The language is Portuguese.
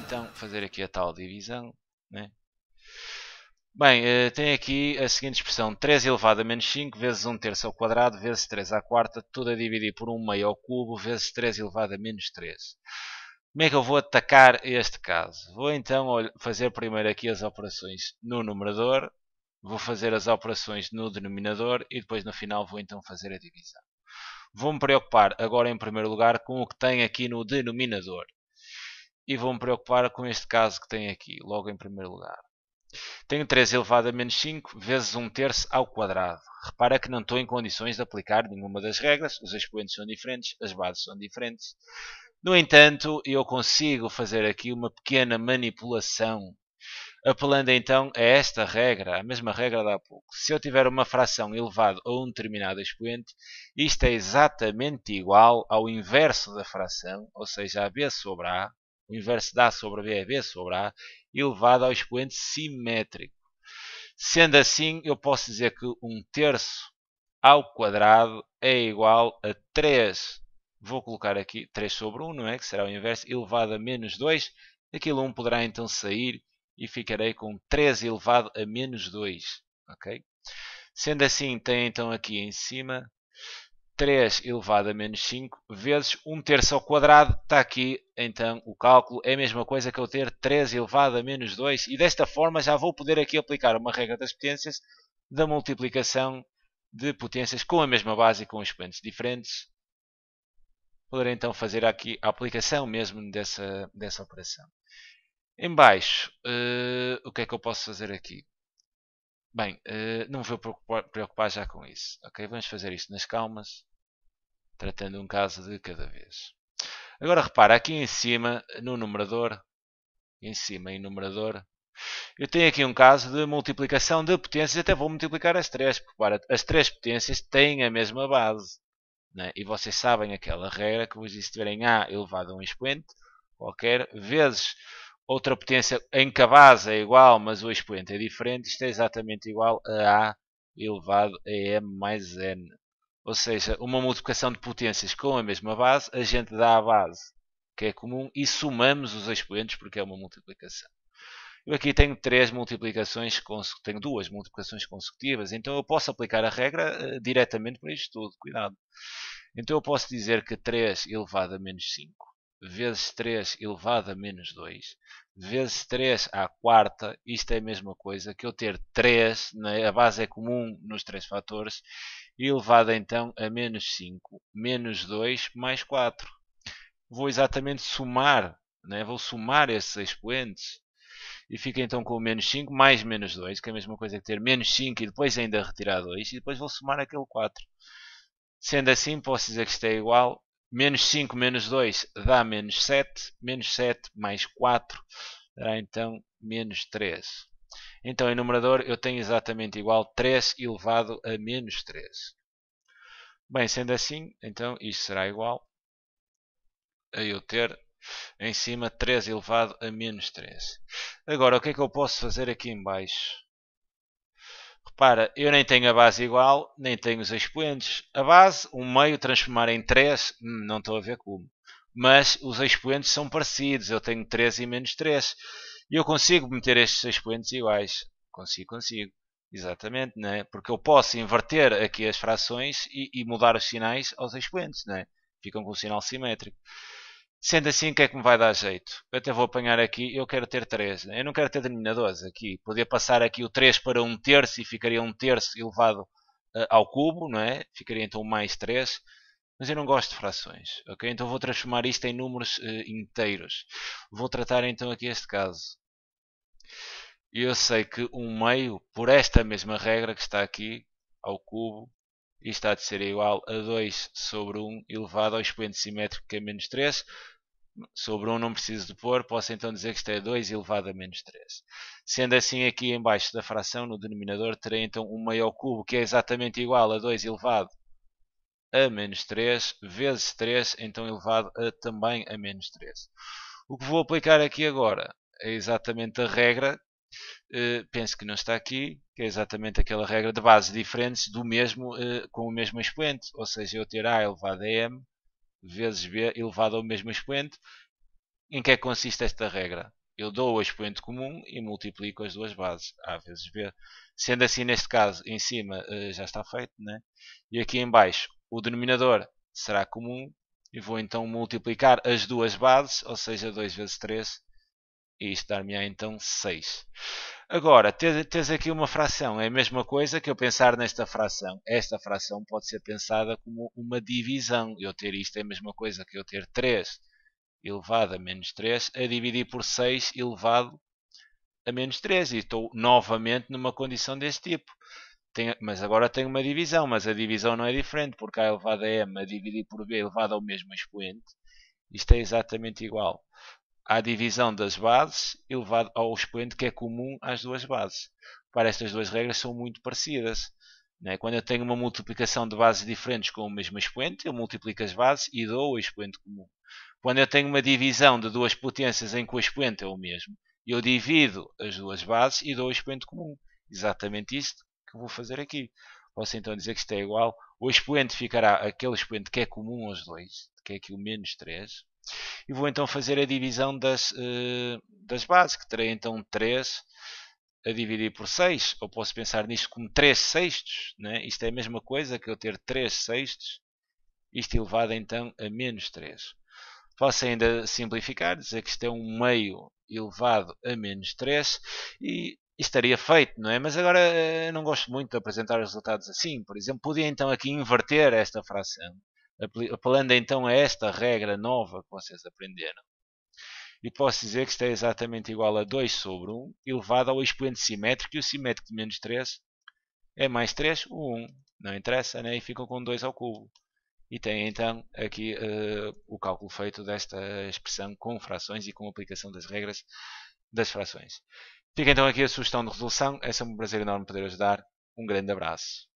então fazer aqui a tal divisão, né? Bem, tem aqui a seguinte expressão: 3 elevado a menos 5 vezes 1 terço ao quadrado vezes 3 à quarta, tudo a dividir por 1 meio ao cubo vezes 3 elevado a menos 3. Como é que eu vou atacar este caso? Vou então fazer primeiro aqui as operações no numerador, vou fazer as operações no denominador e depois no final vou então fazer a divisão. Vou-me preocupar agora em primeiro lugar com o que tem aqui no denominador. E vou-me preocupar com este caso que tem aqui, logo em primeiro lugar. Tenho 3 elevado a menos 5 vezes 1 terço ao quadrado. Repara que não estou em condições de aplicar nenhuma das regras, os expoentes são diferentes, as bases são diferentes. No entanto, eu consigo fazer aqui uma pequena manipulação, apelando então a esta regra, a mesma regra de há pouco. Se eu tiver uma fração elevada a um determinado expoente, isto é exatamente igual ao inverso da fração, ou seja, a b sobre a, o inverso de a sobre b é b sobre a, elevado ao expoente simétrico. Sendo assim, eu posso dizer que 1 terço ao quadrado é igual a 3. Vou colocar aqui 3 sobre 1, não é? Que será o inverso, elevado a menos 2. Aquilo 1 poderá então sair e ficarei com 3 elevado a menos 2. Ok? Sendo assim, tem então aqui em cima 3 elevado a menos 5 vezes 1 terço ao quadrado. Está aqui então o cálculo. É a mesma coisa que eu ter 3 elevado a menos 2. E desta forma já vou poder aqui aplicar uma regra das potências da multiplicação de potências com a mesma base e com expoentes diferentes. Poderei então fazer aqui a aplicação mesmo dessa operação. Em baixo, o que é que eu posso fazer aqui? Bem, não me vou preocupar já com isso. Ok, vamos fazer isto nas calmas, tratando um caso de cada vez. Agora repara, aqui em cima, no numerador, eu tenho aqui um caso de multiplicação de potências, até vou multiplicar as três, porque para, as três potências têm a mesma base. Né? E vocês sabem aquela regra que vos disse: se tiverem A elevado a um expoente qualquer, vezes outra potência em que a base é igual, mas o expoente é diferente, isto é exatamente igual a A elevado a M mais N. Ou seja, uma multiplicação de potências com a mesma base, a gente dá a base, que é comum, e somamos os expoentes porque é uma multiplicação. Eu aqui tenho tenho duas multiplicações consecutivas, então eu posso aplicar a regra diretamente para isto tudo. Cuidado. Então eu posso dizer que 3 elevado a menos 5 vezes 3 elevado a menos 2 vezes 3 à quarta, isto é a mesma coisa que eu ter 3, né? A base é comum nos três fatores, elevado então a menos 5 menos 2 mais 4. Vou exatamente somar, né? Vou somar esses expoentes e fica então com o menos 5 mais menos 2, que é a mesma coisa que ter menos 5 e depois ainda retirar 2, e depois vou somar aquele 4. Sendo assim, posso dizer que isto é igual. Menos 5 menos 2 dá menos 7. Menos 7 mais 4 dará então menos 3. Então, em numerador, eu tenho exatamente igual 3 elevado a menos 3. Bem, sendo assim, então isto será igual a eu ter em cima 3 elevado a menos 3. Agora, o que é que eu posso fazer aqui em baixo? Repara, eu nem tenho a base igual, nem tenho os expoentes. A base, um meio transformar em 3, não estou a ver como. Mas os expoentes são parecidos, eu tenho 3 e menos 3. E eu consigo meter estes expoentes iguais. Consigo. Exatamente, né? Porque eu posso inverter aqui as frações e mudar os sinais aos expoentes, né? Ficam com o sinal simétrico. Sendo assim, o que é que me vai dar jeito? Eu até vou apanhar aqui, eu quero ter 3. Né? Eu não quero ter denominadores aqui. Podia passar aqui o 3 para 1 terço e ficaria 1 terço elevado ao cubo, não é? Ficaria então mais 3. Mas eu não gosto de frações, ok? Então vou transformar isto em números inteiros. Vou tratar então aqui este caso. Eu sei que 1 meio, por esta mesma regra que está aqui, ao cubo, isto há de ser igual a 2 sobre 1 elevado ao expoente simétrico que é menos 3. Sobre 1 não preciso de pôr, posso então dizer que isto é 2 elevado a menos 3. Sendo assim, aqui embaixo da fração, no denominador, terei então 1 meio ao cubo, que é exatamente igual a 2 elevado a menos 3, vezes 3, então elevado a também a menos 3. O que vou aplicar aqui agora é exatamente a regra, penso que não está aqui, que é exatamente aquela regra de bases diferentes do mesmo, com o mesmo expoente, ou seja, eu ter A elevado a M vezes B elevado ao mesmo expoente. Em que é que consiste esta regra? eu dou o expoente comum e multiplico as duas bases, A vezes B. Sendo assim, neste caso, em cima já está feito, né? E aqui em baixo, o denominador será comum e vou então multiplicar as duas bases, ou seja, 2 vezes 3, e isto dar-me então 6. Agora, tens aqui uma fração, é a mesma coisa que eu pensar nesta fração. Esta fração pode ser pensada como uma divisão. Eu ter isto é a mesma coisa que eu ter 3 elevado a menos 3 a dividir por 6 elevado a menos 3. E estou novamente numa condição deste tipo. Mas agora tenho uma divisão, mas a divisão não é diferente, porque A elevado a M a dividir por B elevado ao mesmo expoente. Isto é exatamente igual à divisão das bases elevado ao expoente que é comum às duas bases. Para estas duas regras são muito parecidas. Né? Quando eu tenho uma multiplicação de bases diferentes com o mesmo expoente, eu multiplico as bases e dou o expoente comum. Quando eu tenho uma divisão de duas potências em que o expoente é o mesmo, eu divido as duas bases e dou o expoente comum. Exatamente isto que eu vou fazer aqui. Posso então dizer que isto é igual. O expoente ficará aquele expoente que é comum aos dois, que é aqui o menos 3. E vou então fazer a divisão das bases, que terei então 3 a dividir por 6. Ou posso pensar nisto como 3 sextos. Né? Isto é a mesma coisa que eu ter 3 sextos. Isto elevado então a menos 3. Posso ainda simplificar, dizer que isto é um meio elevado a menos 3 e estaria feito, não é? Mas agora eu não gosto muito de apresentar os resultados assim. Por exemplo, podia então aqui inverter esta fração, apelando então a esta regra nova que vocês aprenderam. E posso dizer que isto é exatamente igual a 2 sobre 1 elevado ao expoente simétrico, e o simétrico de menos 3 é mais 3, o 1. Não interessa, né? E ficam com 2 ao cubo. E tem então aqui o cálculo feito desta expressão com frações e com aplicação das regras das frações. Fica então aqui a sugestão de resolução. É sempre um prazer enorme poder ajudar. Um grande abraço.